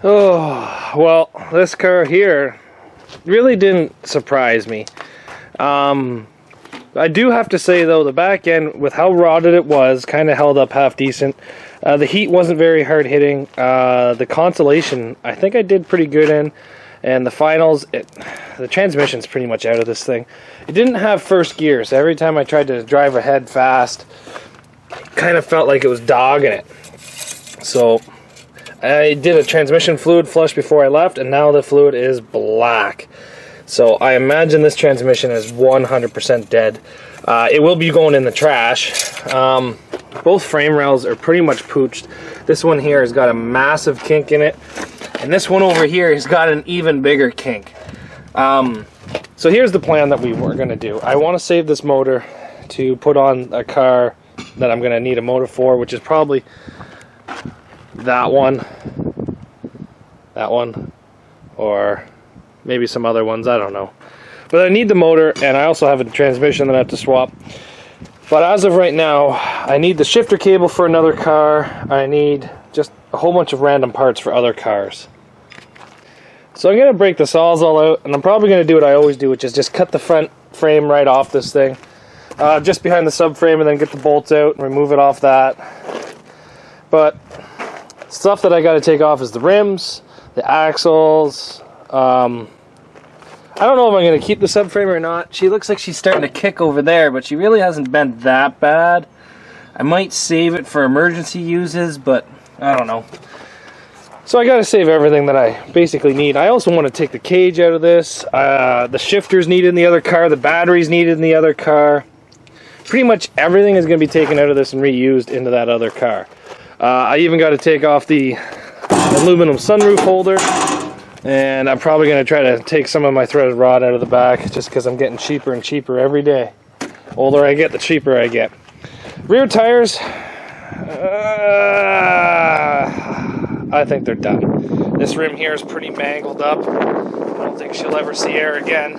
Oh, well, this car here really didn't surprise me. I do have to say, though, the back end, with how rotted it was, kind of held up half decent. The heat wasn't very hard hitting. The consolation, I think I did pretty good in. And the finals, the transmission's pretty much out of this thing. It didn't have first gear, so every time I tried to drive ahead fast, it kind of felt like it was dogging it. So I did a transmission fluid flush before I left, and now the fluid is black. So I imagine this transmission is 100% dead. It will be going in the trash. Both frame rails are pretty much pooched. This one here has got a massive kink in it, and this one over here has got an even bigger kink. So here's the plan that we were going to do. I want to save this motor to put on a car that I'm going to need a motor for, which is probably that one, or maybe some other ones, I don't know. But I need the motor, and I also have a transmission that I have to swap. But as of right now, I need the shifter cable for another car. I need just a whole bunch of random parts for other cars. So I'm going to break the saws all out, and I'm probably going to do what I always do, which is just cut the front frame right off this thing. Just behind the subframe, and then get the bolts out and remove it off that. But stuff that I got to take off is the rims, the axles. I don't know if I'm going to keep the subframe or not. She looks like she's starting to kick over there, but she really hasn't been that bad. I might save it for emergency uses, but I don't know. So I got to save everything that I basically need. I also want to take the cage out of this. The shifter's needed in the other car. The battery's needed in the other car. Pretty much everything is going to be taken out of this and reused into that other car. I even got to take off the aluminum sunroof holder. And I'm probably going to try to take some of my threaded rod out of the back, just because I'm getting cheaper and cheaper every day. The older I get, the cheaper I get. Rear tires, I think they're done. This rim here is pretty mangled up. I don't think she'll ever see air again.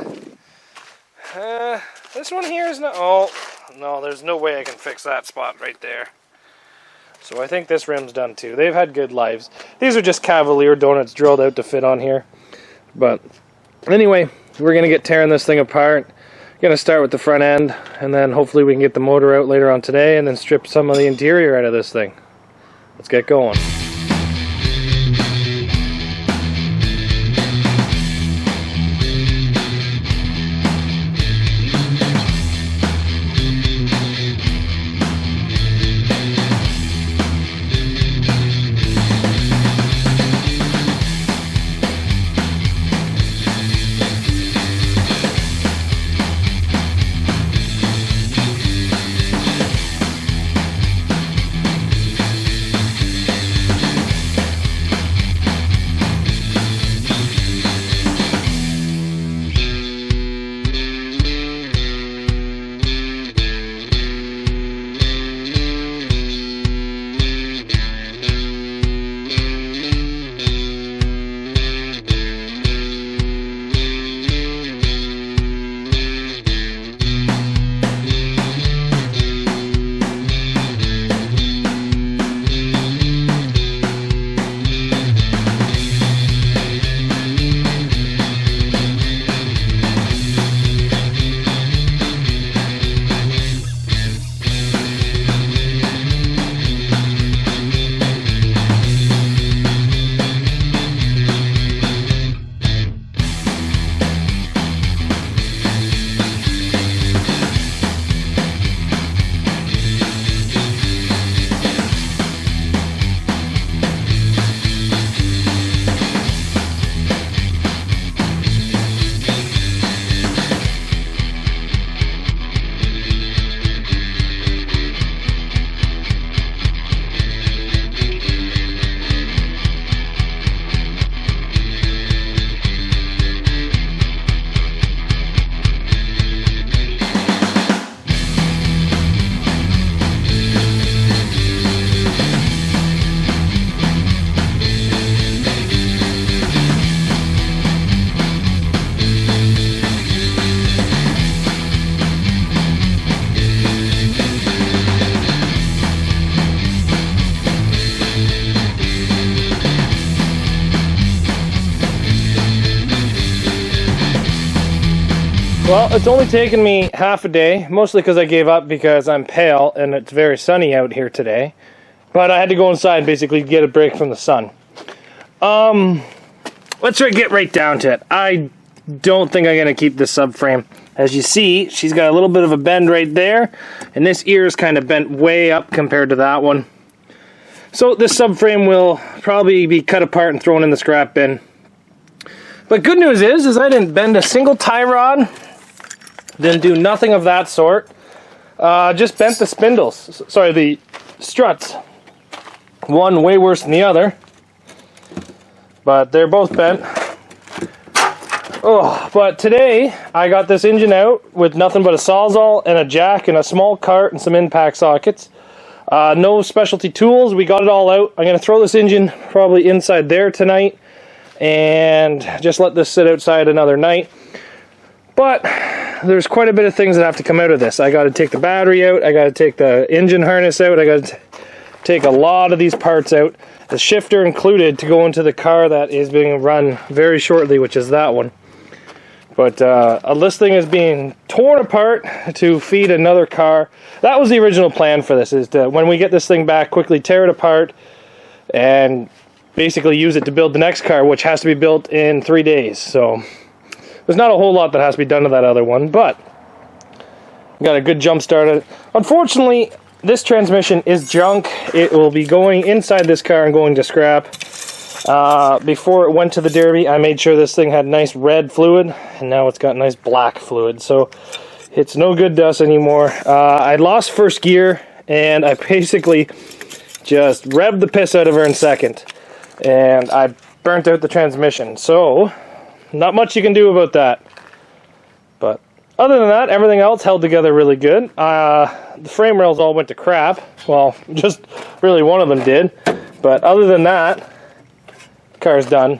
This one here is not... Oh, no, there's no way I can fix that spot right there. So I think this rim's done too. They've had good lives. These are just Cavalier donuts drilled out to fit on here. But anyway, we're going to get tearing this thing apart. Going to start with the front end, and then hopefully we can get the motor out later on today, and then strip some of the interior out of this thing. Let's get going. Well, it's only taken me half a day, mostly because I gave up because I'm pale and it's very sunny out here today. But I had to go inside and basically get a break from the sun. Let's get right down to it. I don't think I'm going to keep this subframe. As you see, she's got a little bit of a bend right there, and this ear is kind of bent way up compared to that one. So this subframe will probably be cut apart and thrown in the scrap bin. But good news is I didn't bend a single tie rod. Didn't do nothing of that sort. Just bent the spindles. Sorry, the struts. One way worse than the other. But they're both bent. Oh, but today I got this engine out with nothing but a sawzall and a jack and a small cart and some impact sockets. No specialty tools. We got it all out. I'm going to throw this engine probably inside there tonight and just let this sit outside another night. But there's quite a bit of things that have to come out of this. I got to take the battery out. I got to take the engine harness out. I got to take a lot of these parts out. The shifter included to go into the car that is being run very shortly, which is that one. But this thing is being torn apart to feed another car. That was the original plan for this, is to, when we get this thing back, quickly tear it apart and basically use it to build the next car, which has to be built in 3 days. So there's not a whole lot that has to be done to that other one, but got a good jump start at it. Unfortunately, this transmission is junk. It will be going inside this car and going to scrap. Before it went to the Derby, I made sure this thing had nice red fluid, and now it's got nice black fluid, so it's no good to us anymore. I lost first gear, and I basically just revved the piss out of her in second, and I burnt out the transmission, so not much you can do about that. But other than that, everything else held together really good. The frame rails all went to crap. Well, just really one of them did. But other than that, the car's done.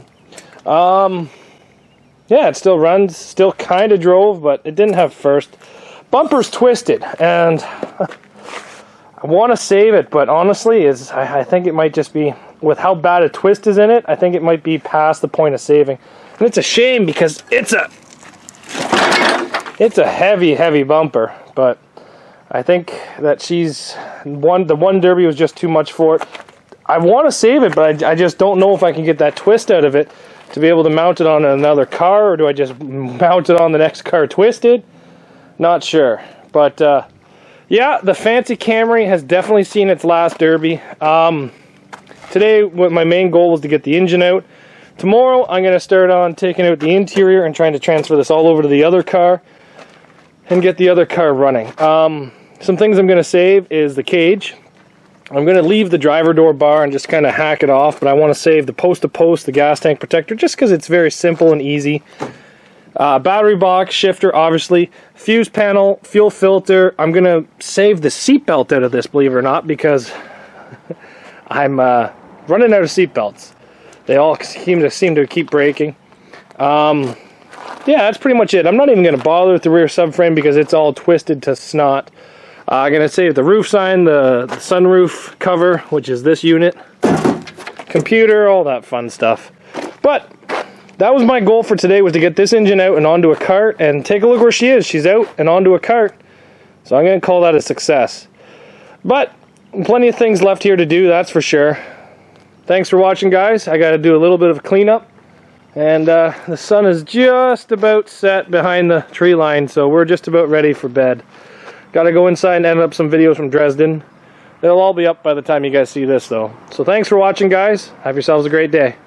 Yeah, it still runs. Still kind of drove, but it didn't have first. Bumper's twisted, and I want to save it, but honestly, I think it might just be, with how bad a twist is in it, I think it might be past the point of saving. And it's a shame because it's a heavy bumper, but I think that the one Derby was just too much for it. I want to save it, but I just don't know if I can get that twist out of it to be able to mount it on another car, or do I just mount it on the next car twisted? Not sure. But yeah, the fancy Camry has definitely seen its last Derby. Today, my main goal was to get the engine out. Tomorrow, I'm going to start on taking out the interior and trying to transfer this all over to the other car and get the other car running. Some things I'm going to save is the cage. I'm going to leave the driver door bar and just kind of hack it off, but I want to save the post-to-post, the gas tank protector, just because it's very simple and easy. Battery box, shifter, obviously, fuse panel, fuel filter. I'm going to save the seatbelt out of this, believe it or not, because I'm running out of seatbelts. They all seem to keep breaking. Yeah, that's pretty much it. I'm not even going to bother with the rear subframe because it's all twisted to snot. I'm going to save the roof sign, the sunroof cover, which is this unit, computer, all that fun stuff. But that was my goal for today, was to get this engine out and onto a cart, and take a look where she is. She's out and onto a cart. So I'm going to call that a success. But plenty of things left here to do, that's for sure. Thanks for watching, guys. I got to do a little bit of a cleanup. And the sun is just about set behind the tree line, so we're just about ready for bed. Got to go inside and edit up some videos from Dresden. They'll all be up by the time you guys see this, though. So thanks for watching, guys. Have yourselves a great day.